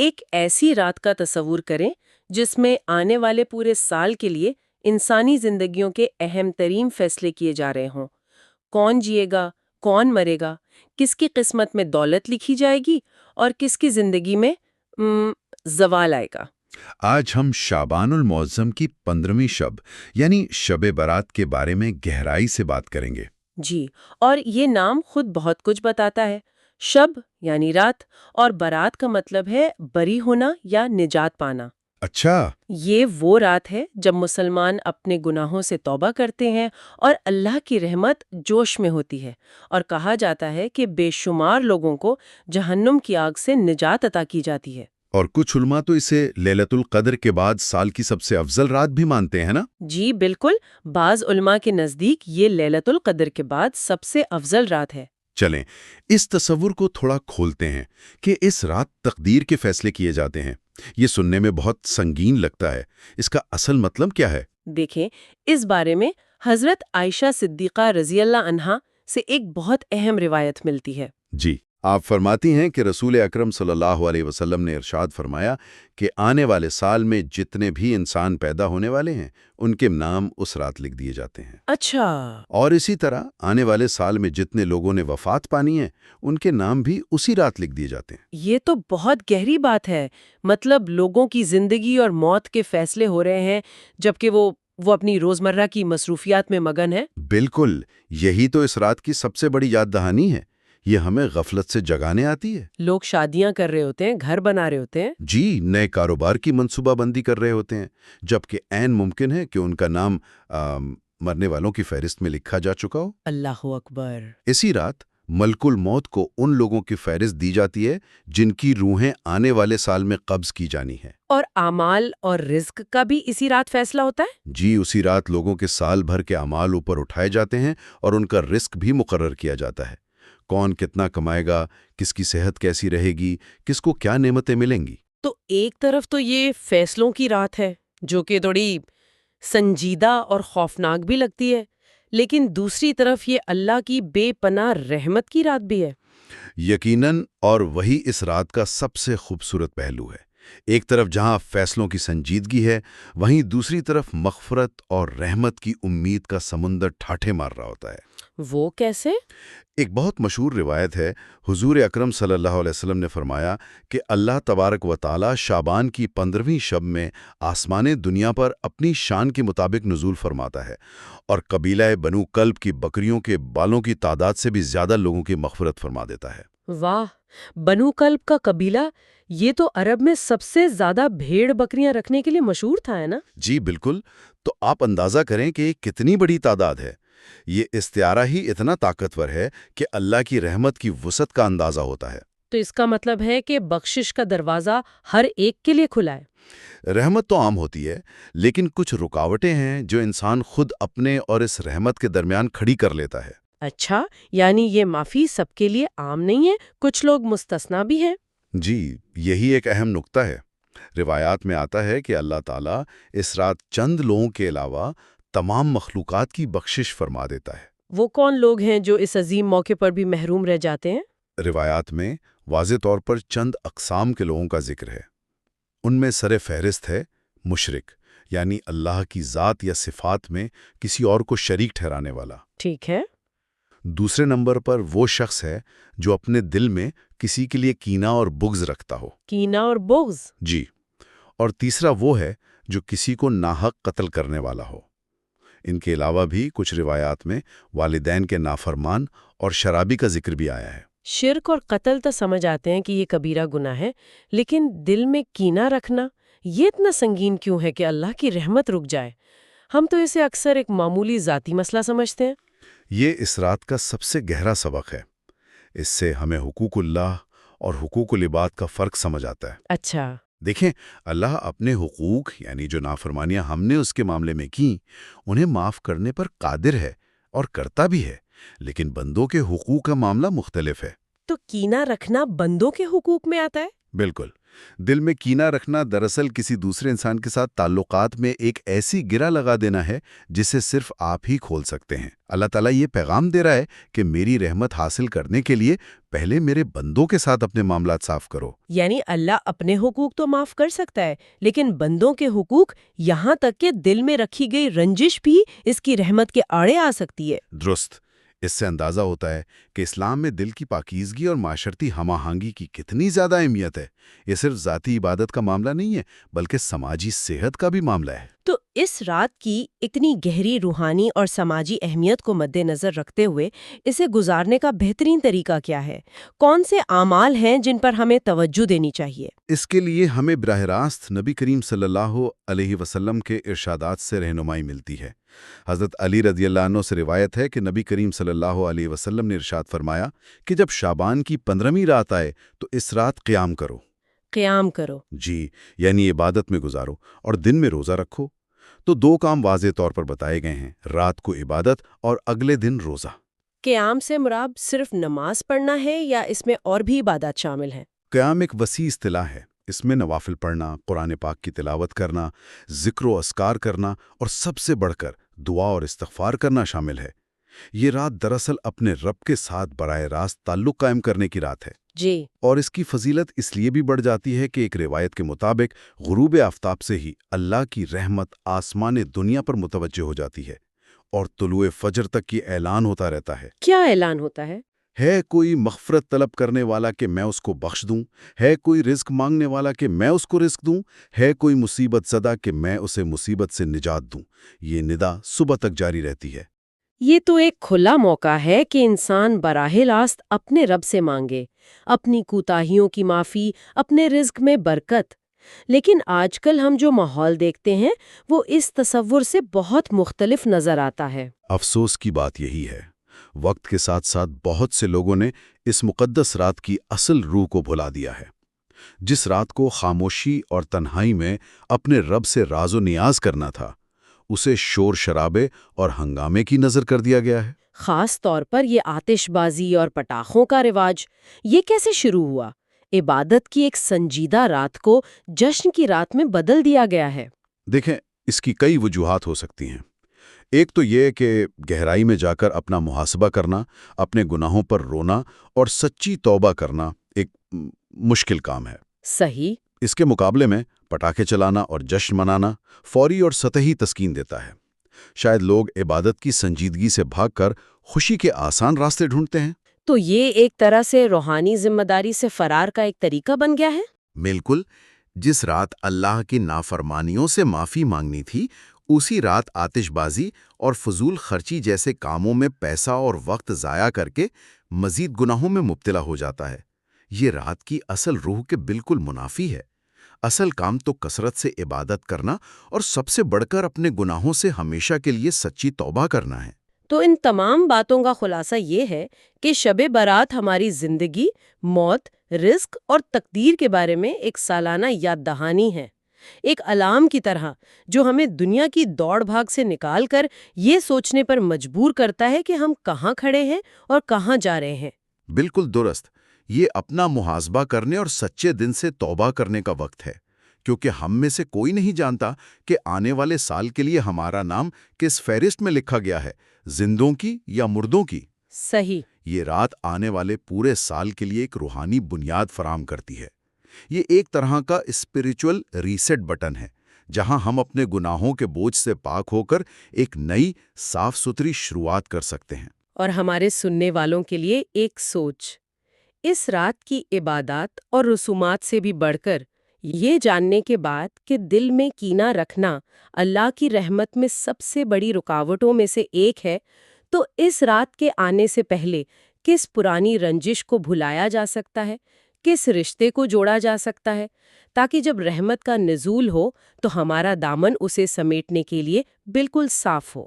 ایک ایسی رات کا تصور کریں جس میں آنے والے پورے سال کے لیے انسانی زندگیوں کے اہم ترین فیصلے کیے جا رہے ہوں۔ کون جیے گا، کون مرے گا، کس کی قسمت میں دولت لکھی جائے گی اور کس کی زندگی میں زوال آئے گا۔ آج ہم شعبان المعظم کی 15ویں شب یعنی شب برات کے بارے میں گہرائی سے بات کریں گے۔ جی، اور یہ نام خود بہت کچھ بتاتا ہے۔ شب یعنی رات اور برات کا مطلب ہے بری ہونا یا نجات پانا۔ اچھا، یہ وہ رات ہے جب مسلمان اپنے گناہوں سے توبہ کرتے ہیں اور اللہ کی رحمت جوش میں ہوتی ہے، اور کہا جاتا ہے کہ بے شمار لوگوں کو جہنم کی آگ سے نجات عطا کی جاتی ہے۔ اور کچھ علماء تو اسے لیلۃ القدر کے بعد سال کی سب سے افضل رات بھی مانتے ہیں نا؟ جی بالکل، بعض علماء کے نزدیک یہ لیلۃ القدر کے بعد سب سے افضل رات ہے۔ چلیں اس تصور کو تھوڑا کھولتے ہیں کہ اس رات تقدیر کے فیصلے کیے جاتے ہیں۔ یہ سننے میں بہت سنگین لگتا ہے، اس کا اصل مطلب کیا ہے؟ دیکھیں، اس بارے میں حضرت عائشہ صدیقہ رضی اللہ عنہا سے ایک بہت اہم روایت ملتی ہے۔ جی، آپ فرماتی ہیں کہ رسول اکرم صلی اللہ علیہ وسلم نے ارشاد فرمایا کہ آنے والے سال میں جتنے بھی انسان پیدا ہونے والے ہیں ان کے نام اس رات لکھ دیے جاتے ہیں۔ اچھا، اور اسی طرح آنے والے سال میں جتنے لوگوں نے وفات پانی ہے ان کے نام بھی اسی رات لکھ دیے جاتے ہیں۔ یہ تو بہت گہری بات ہے۔ مطلب لوگوں کی زندگی اور موت کے فیصلے ہو رہے ہیں جبکہ وہ اپنی روزمرہ کی مصروفیات میں مگن ہے۔ بالکل، یہی تو اس رات کی سب سے بڑی یاد دہانی ہے۔ یہ ہمیں غفلت سے جگانے آتی ہے۔ لوگ شادیاں کر رہے ہوتے ہیں، گھر بنا رہے ہوتے ہیں، جی، نئے کاروبار کی منصوبہ بندی کر رہے ہوتے ہیں، جبکہ عین ممکن ہے کہ ان کا نام مرنے والوں کی فہرست میں لکھا جا چکا ہو۔ اللہ اکبر۔ اسی رات ملک الموت کو ان لوگوں کی فہرست دی جاتی ہے جن کی روحیں آنے والے سال میں قبض کی جانی ہے۔ اور اعمال اور رزق کا بھی اسی رات فیصلہ ہوتا ہے؟ جی، اسی رات لوگوں کے سال بھر کے اعمال اوپر اٹھائے جاتے ہیں اور ان کا رزق بھی مقرر کیا جاتا ہے۔ کون کتنا کمائے گا، کس کی صحت کیسی رہے گی، کس کو کیا نعمتیں ملیں گی۔ تو ایک طرف تو یہ فیصلوں کی رات ہے جو کہ تھوڑی سنجیدہ اور خوفناک بھی لگتی ہے، لیکن دوسری طرف یہ اللہ کی بے پناہ رحمت کی رات بھی ہے۔ یقیناً، اور وہی اس رات کا سب سے خوبصورت پہلو ہے۔ ایک طرف جہاں فیصلوں کی سنجیدگی ہے، وہیں دوسری طرف مغفرت اور رحمت کی امید کا سمندر ٹھاٹھے مار رہا ہوتا ہے۔ وہ کیسے؟ ایک بہت مشہور روایت ہے، حضور اکرم صلی اللہ علیہ وسلم نے فرمایا کہ اللہ تبارک و تعالی شعبان کی 15ویں شب میں آسمان دنیا پر اپنی شان کے مطابق نزول فرماتا ہے اور قبیلہ بنو کلب کی بکریوں کے بالوں کی تعداد سے بھی زیادہ لوگوں کی مغفرت فرما دیتا ہے۔ واہ، بنو کلب کا قبیلہ، یہ تو عرب میں سب سے زیادہ بھیڑ بکریاں رکھنے کے لیے مشہور تھا، ہے نا؟ جی بالکل، تو آپ اندازہ کریں کہ یہ کتنی بڑی تعداد ہے۔ یہ استعارہ ہی اتنا طاقتور ہے کہ اللہ کی رحمت کی وسعت کا اندازہ ہوتا ہے۔ تو اس کا مطلب ہے کہ بخشش کا دروازہ ہر ایک کے لیے کھلا ہے۔ رحمت تو عام ہوتی ہے، لیکن کچھ رکاوٹیں ہیں جو انسان خود اپنے اور اس رحمت کے درمیان کھڑی کر لیتا ہے۔ اچھا، یعنی یہ معافی سب کے لیے عام نہیں ہے، کچھ لوگ مستثنا بھی ہیں۔ جی، یہی ایک اہم نقطہ ہے۔ روایات میں آتا ہے کہ اللہ تعالیٰ اس رات چند لوگوں کے علاوہ تمام مخلوقات کی بخشش فرما دیتا ہے۔ وہ کون لوگ ہیں جو اس عظیم موقع پر بھی محروم رہ جاتے ہیں؟ روایات میں واضح طور پر چند اقسام کے لوگوں کا ذکر ہے۔ ان میں سر فہرست ہے مشرک، یعنی اللہ کی ذات یا صفات میں کسی اور کو شریک ٹھہرانے والا۔ ٹھیک ہے۔ دوسرے نمبر پر وہ شخص ہے جو اپنے دل میں کسی کے لیے کینہ اور بغض رکھتا ہو۔ کینہ اور بغض؟ جی، اور تیسرا وہ ہے جو کسی کو ناحق قتل کرنے والا ہو۔ ان کے علاوہ بھی کچھ روایات میں والدین کے نافرمان اور شرابی کا ذکر بھی آیا ہے۔ شرک اور قتل تو سمجھ آتے ہیں کہ یہ کبیرہ گناہ ہے، لیکن دل میں کینہ رکھنا یہ اتنا سنگین کیوں ہے کہ اللہ کی رحمت رک جائے؟ ہم تو اسے اکثر ایک معمولی ذاتی مسئلہ سمجھتے ہیں۔ یہ اس رات کا سب سے گہرا سبق ہے۔ اس سے ہمیں حقوق اللہ اور حقوق العباد کا فرق سمجھ آتا ہے۔ اچھا۔ دیکھیں، اللہ اپنے حقوق یعنی جو نافرمانیاں ہم نے اس کے معاملے میں کی انہیں معاف کرنے پر قادر ہے اور کرتا بھی ہے، لیکن بندوں کے حقوق کا معاملہ مختلف ہے۔ تو کینہ رکھنا بندوں کے حقوق میں آتا ہے؟ بالکل، دل میں کینہ رکھنا دراصل کسی دوسرے انسان کے ساتھ تعلقات میں ایک ایسی گرہ لگا دینا ہے جسے صرف آپ ہی کھول سکتے ہیں۔ اللہ تعالیٰ یہ پیغام دے رہا ہے کہ میری رحمت حاصل کرنے کے لیے پہلے میرے بندوں کے ساتھ اپنے معاملات صاف کرو۔ یعنی اللہ اپنے حقوق تو معاف کر سکتا ہے، لیکن بندوں کے حقوق، یہاں تک کہ دل میں رکھی گئی رنجش بھی اس کی رحمت کے آڑے آ سکتی ہے۔ درست۔ اس سے اندازہ ہوتا ہے کہ اسلام میں دل کی پاکیزگی اور معاشرتی ہم آہنگی کی کتنی زیادہ اہمیت ہے۔ یہ صرف ذاتی عبادت کا معاملہ نہیں ہے، بلکہ سماجی صحت کا بھی معاملہ ہے۔ تو اس رات کی اتنی گہری روحانی اور سماجی اہمیت کو مد نظر رکھتے ہوئے اسے گزارنے کا بہترین طریقہ کیا ہے؟ کون سے اعمال ہیں جن پر ہمیں توجہ دینی چاہیے؟ اس کے لیے ہمیں براہ راست نبی کریم صلی اللہ علیہ وسلم کے ارشادات سے رہنمائی ملتی ہے۔ حضرت علی رضی اللہ عنہ سے روایت ہے کہ نبی کریم صلی اللہ علیہ وسلم نے ارشاد فرمایا کہ جب شعبان کی 15ویں رات آئے تو اس رات قیام کرو۔ قیام کرو۔ جی، یعنی عبادت میں گزارو اور دن میں روزہ رکھو۔ تو دو کام واضح طور پر بتائے گئے ہیں، رات کو عبادت اور اگلے دن روزہ۔ قیام سے مراد صرف نماز پڑھنا ہے یا اس میں اور بھی عبادات شامل ہیں؟ قیام ایک وسیع اصطلاح ہے۔ اس میں نوافل پڑھنا، قرآن پاک کی تلاوت کرنا، ذکر و اذکار کرنا اور سب سے بڑھ کر دعا اور استغفار کرنا شامل ہے۔ یہ رات دراصل اپنے رب کے ساتھ براہ راست تعلق قائم کرنے کی رات ہے۔ جی۔ اور اس کی فضیلت اس لیے بھی بڑھ جاتی ہے کہ ایک روایت کے مطابق غروب آفتاب سے ہی اللہ کی رحمت آسمان دنیا پر متوجہ ہو جاتی ہے اور طلوع فجر تک یہ اعلان ہوتا رہتا ہے۔ کیا اعلان ہوتا ہے؟ ہے کوئی مغفرت طلب کرنے والا کہ میں اس کو بخش دوں، ہے کوئی رزق مانگنے والا کہ میں اس کو رزق دوں، ہے کوئی مصیبت زدہ کہ میں اسے مصیبت سے نجات دوں۔ یہ ندا صبح تک جاری رہتی ہے۔ یہ تو ایک کھلا موقع ہے کہ انسان براہ راست اپنے رب سے مانگے، اپنی کوتاہیوں کی معافی، اپنے رزق میں برکت۔ لیکن آج کل ہم جو ماحول دیکھتے ہیں وہ اس تصور سے بہت مختلف نظر آتا ہے۔ افسوس کی بات یہی ہے، وقت کے ساتھ ساتھ بہت سے لوگوں نے اس مقدس رات کی اصل روح کو بھلا دیا ہے۔ جس رات کو خاموشی اور تنہائی میں اپنے رب سے راز و نیاز کرنا تھا، اسے شور شرابے اور ہنگامے کی نظر کر دیا گیا ہے۔ خاص طور پر یہ آتش بازی اور پٹاخوں کا رواج، یہ کیسے شروع ہوا؟ عبادت کی ایک سنجیدہ رات کو جشن کی رات میں بدل دیا گیا ہے۔ دیکھیں، اس کی کئی وجوہات ہو سکتی ہیں۔ ایک تو یہ کہ گہرائی میں جا کر اپنا محاسبہ کرنا، اپنے گناہوں پر رونا اور سچی توبہ کرنا ایک مشکل کام ہے۔ صحیح۔ اس کے مقابلے میں پٹاخے چلانا اور جشن منانا فوری اور سطحی تسکین دیتا ہے۔ شاید لوگ عبادت کی سنجیدگی سے بھاگ کر خوشی کے آسان راستے ڈھونڈتے ہیں۔ تو یہ ایک طرح سے روحانی ذمہ داری سے فرار کا ایک طریقہ بن گیا ہے؟ بالکل۔ جس رات اللہ کی نافرمانیوں سے معافی مانگنی تھی، اسی رات آتش بازی اور فضول خرچی جیسے کاموں میں پیسہ اور وقت ضائع کر کے مزید گناہوں میں مبتلا ہو جاتا ہے۔ یہ رات کی اصل روح کے بالکل منافی ہے۔ اصل کام تو کثرت سے عبادت کرنا اور سب سے بڑھ کر اپنے گناہوں سے ہمیشہ کے لیے سچی توبہ کرنا ہے۔ تو ان تمام باتوں کا خلاصہ یہ ہے کہ شب برات ہماری زندگی، موت، رزق اور تقدیر کے بارے میں ایک سالانہ یاد دہانی ہے، ایک الارم کی طرح جو ہمیں دنیا کی دوڑ بھاگ سے نکال کر یہ سوچنے پر مجبور کرتا ہے کہ ہم کہاں کھڑے ہیں اور کہاں جا رہے ہیں۔ بالکل درست۔ یہ اپنا محاسبہ کرنے اور سچے دن سے توبہ کرنے کا وقت ہے، کیونکہ ہم میں سے کوئی نہیں جانتا کہ آنے والے سال کے لیے ہمارا نام کس فہرست میں لکھا گیا ہے، زندوں کی یا مردوں کی۔ صحیح۔ یہ رات آنے والے پورے سال کے لیے ایک روحانی بنیاد فراہم کرتی ہے۔ یہ ایک طرح کا اسپریچول ریسیٹ بٹن ہے، جہاں ہم اپنے گناہوں کے بوجھ سے پاک ہو کر ایک نئی صاف ستھری شروعات کر سکتے ہیں۔ اور ہمارے سننے والوں کے لیے ایک سوچ، اس رات کی عبادات اور رسومات سے بھی بڑھ کر یہ جاننے کے بعد کہ دل میں کینہ رکھنا اللہ کی رحمت میں سب سے بڑی رکاوٹوں میں سے ایک ہے، تو اس رات کے آنے سے پہلے کس پرانی رنجش کو بھلایا جا سکتا ہے، کس رشتے کو جوڑا جا سکتا ہے، تاکہ جب رحمت کا نزول ہو تو ہمارا دامن اسے سمیٹنے کے لیے بالکل صاف ہو۔